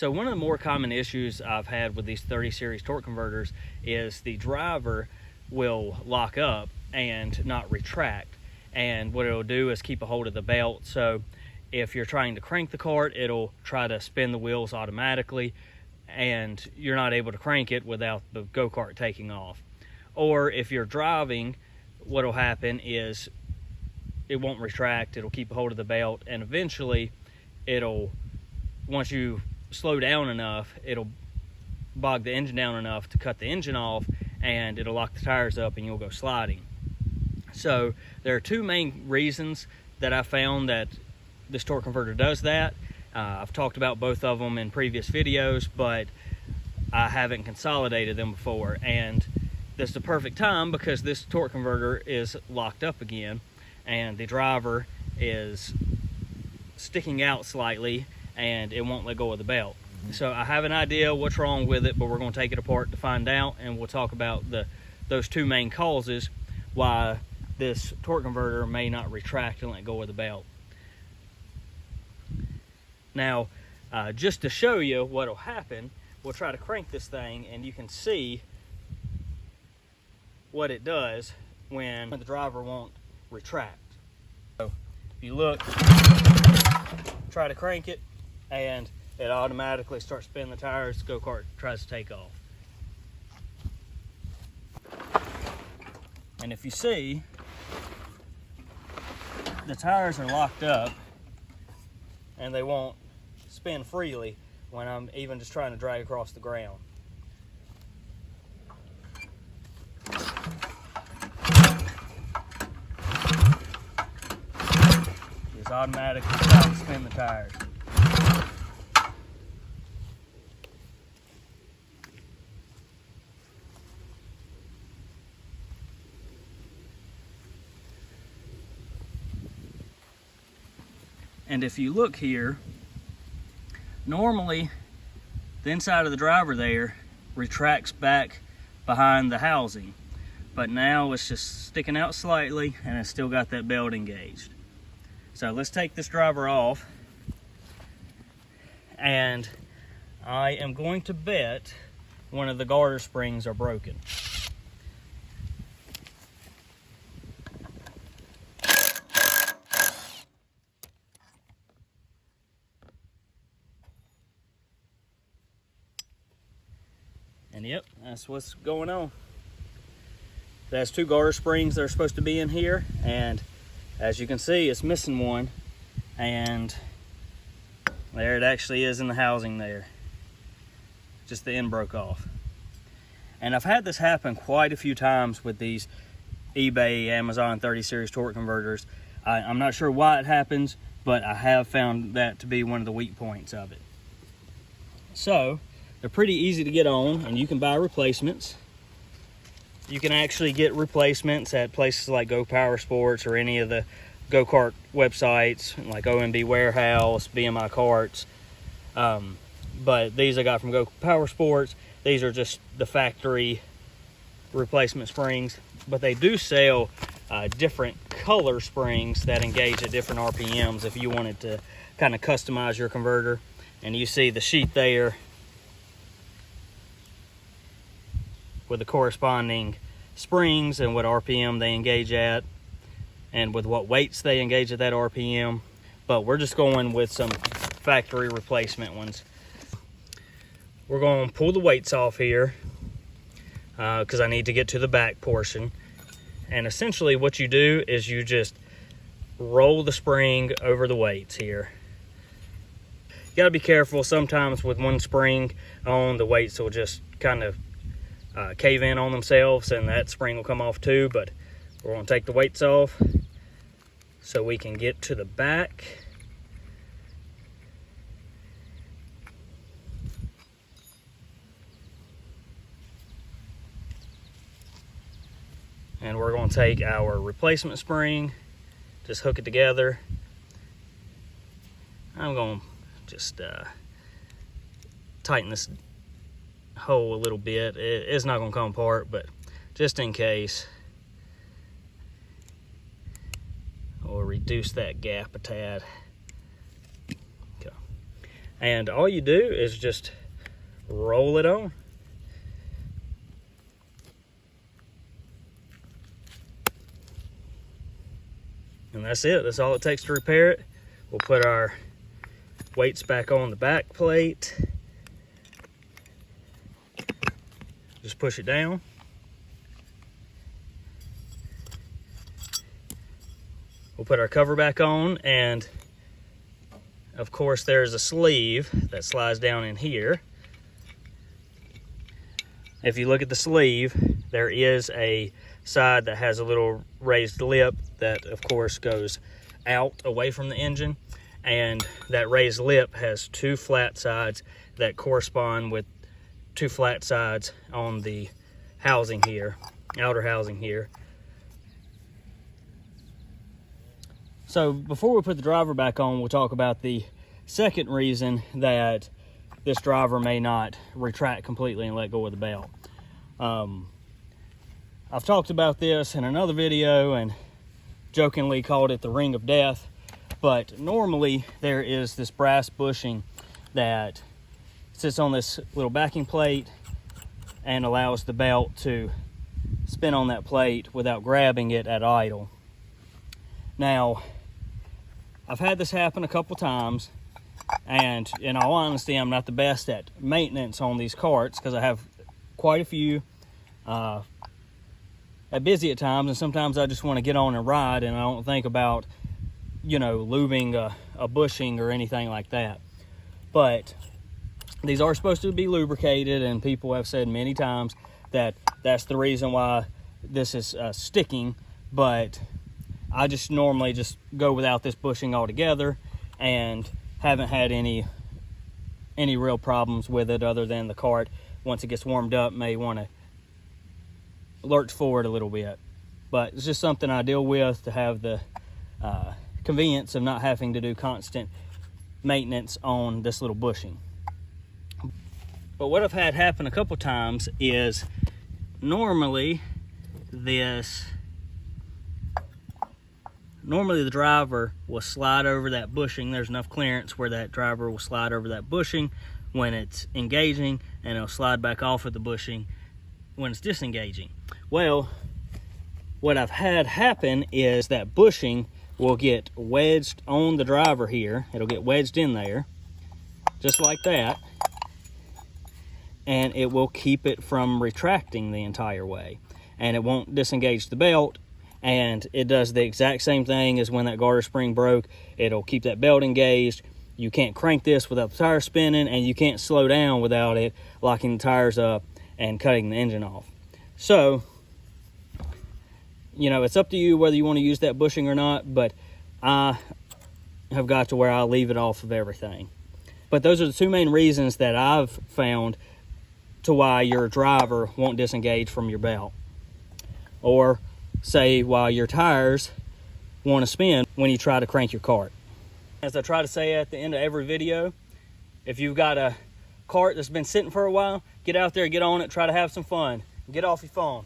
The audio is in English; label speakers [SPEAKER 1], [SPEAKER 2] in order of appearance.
[SPEAKER 1] So one of the more common issues I've had with these 30 series torque converters is the driver will lock up and not retract. And what it'll do is keep a hold of the belt. So if you're trying to crank the cart, it'll try to spin the wheels automatically, and you're not able to crank it without the go-kart taking off. Or if you're driving, what'll happen is it won't retract, it'll keep a hold of the belt, and eventually once you slow down enough, it'll bog the engine down enough to cut the engine off, and it'll lock the tires up and you'll go sliding. So there are two main reasons that I found that this torque converter does that. I've talked about both of them in previous videos, but I haven't consolidated them before, and this is the perfect time because this torque converter is locked up again and the driver is sticking out slightly and it won't let go of the belt. So I have an idea what's wrong with it, but we're going to take it apart to find out, and we'll talk about those two main causes why this torque converter may not retract and let go of the belt. Now, just to show you what will happen, we'll try to crank this thing and you can see what it does when the driver won't retract. So if you look, try to crank it and it automatically starts spinning the tires. The go-kart tries to take off. And if you see, the tires are locked up and they won't spin freely when I'm even just trying to drag across the ground. Just automatically trying to spin the tires. And if you look here, normally the inside of the driver there retracts back behind the housing, but now it's just sticking out slightly and it's still got that belt engaged. So let's take this driver off, and I am going to bet one of the garter springs are broken. And yep, that's what's going on. There's two garter springs that are supposed to be in here, and as you can see, it's missing one, and there it actually is in the housing there. Just the end broke off. And I've had this happen quite a few times with these eBay, Amazon 30 series torque converters. I'm not sure why it happens, but I have found that to be one of the weak points of it. So they're pretty easy to get on, and you can buy replacements. You can actually get replacements at places like Go Power Sports or any of the go-kart websites like OMB Warehouse, BMI Carts. But these I got from Go Power Sports. These are just the factory replacement springs, but they do sell different color springs that engage at different RPMs if you wanted to kind of customize your converter. And you see the sheet there with the corresponding springs and what RPM they engage at and with what weights they engage at that RPM. But we're just going with some factory replacement ones. We're going to pull the weights off here because I need to get to the back portion. And essentially what you do is you just roll the spring over the weights here. You got to be careful. Sometimes with one spring on, the weights will just kind of cave in on themselves and that spring will come off too, but we're going to take the weights off so we can get to the back. And we're going to take our replacement spring, just hook it together. I'm going to just tighten this hole a little bit. It's not going to come apart, but just in case, we'll reduce that gap a tad. Okay. And all you do is just roll it on. And that's it. That's all it takes to repair it. We'll put our weights back on the back plate. Just push it down. We'll put our cover back on, and of course there's a sleeve that slides down in here. If you look at the sleeve, there is a side that has a little raised lip that of course goes out away from the engine, and that raised lip has two flat sides that correspond with two flat sides on the housing here, outer housing here. So before we put the driver back on, we'll talk about the second reason that this driver may not retract completely and let go of the belt. I've talked about this in another video and jokingly called it the ring of death, but normally there is this brass bushing that sits on this little backing plate and allows the belt to spin on that plate without grabbing it at idle. Now, I've had this happen a couple times, and in all honesty, I'm not the best at maintenance on these carts because I have quite a few. I'm busy at times, and sometimes I just want to get on and ride, and I don't think about, you know, lubing a bushing or anything like that. But these are supposed to be lubricated, and people have said many times that that's the reason why this is sticking, but I just normally just go without this bushing altogether and haven't had any real problems with it, other than the cart, once it gets warmed up, may want to lurch forward a little bit. But it's just something I deal with to have the convenience of not having to do constant maintenance on this little bushing. But what I've had happen a couple times is normally the driver will slide over that bushing. There's enough clearance where that driver will slide over that bushing when it's engaging, and it'll slide back off of the bushing when it's disengaging. Well, what I've had happen is that bushing will get wedged on the driver here. It'll get wedged in there, just like that, and it will keep it from retracting the entire way, and it won't disengage the belt. And it does the exact same thing as when that garter spring broke. It'll keep that belt engaged. You can't crank this without the tires spinning, and you can't slow down without it locking the tires up and cutting the engine off. So, you know, it's up to you whether you want to use that bushing or not, but I have got to where I leave it off of everything. But those are the two main reasons that I've found to why your driver won't disengage from your belt. Or say while your tires want to spin when you try to crank your cart. As I try to say at the end of every video, if you've got a cart that's been sitting for a while, get out there, get on it, try to have some fun. Get off your phone.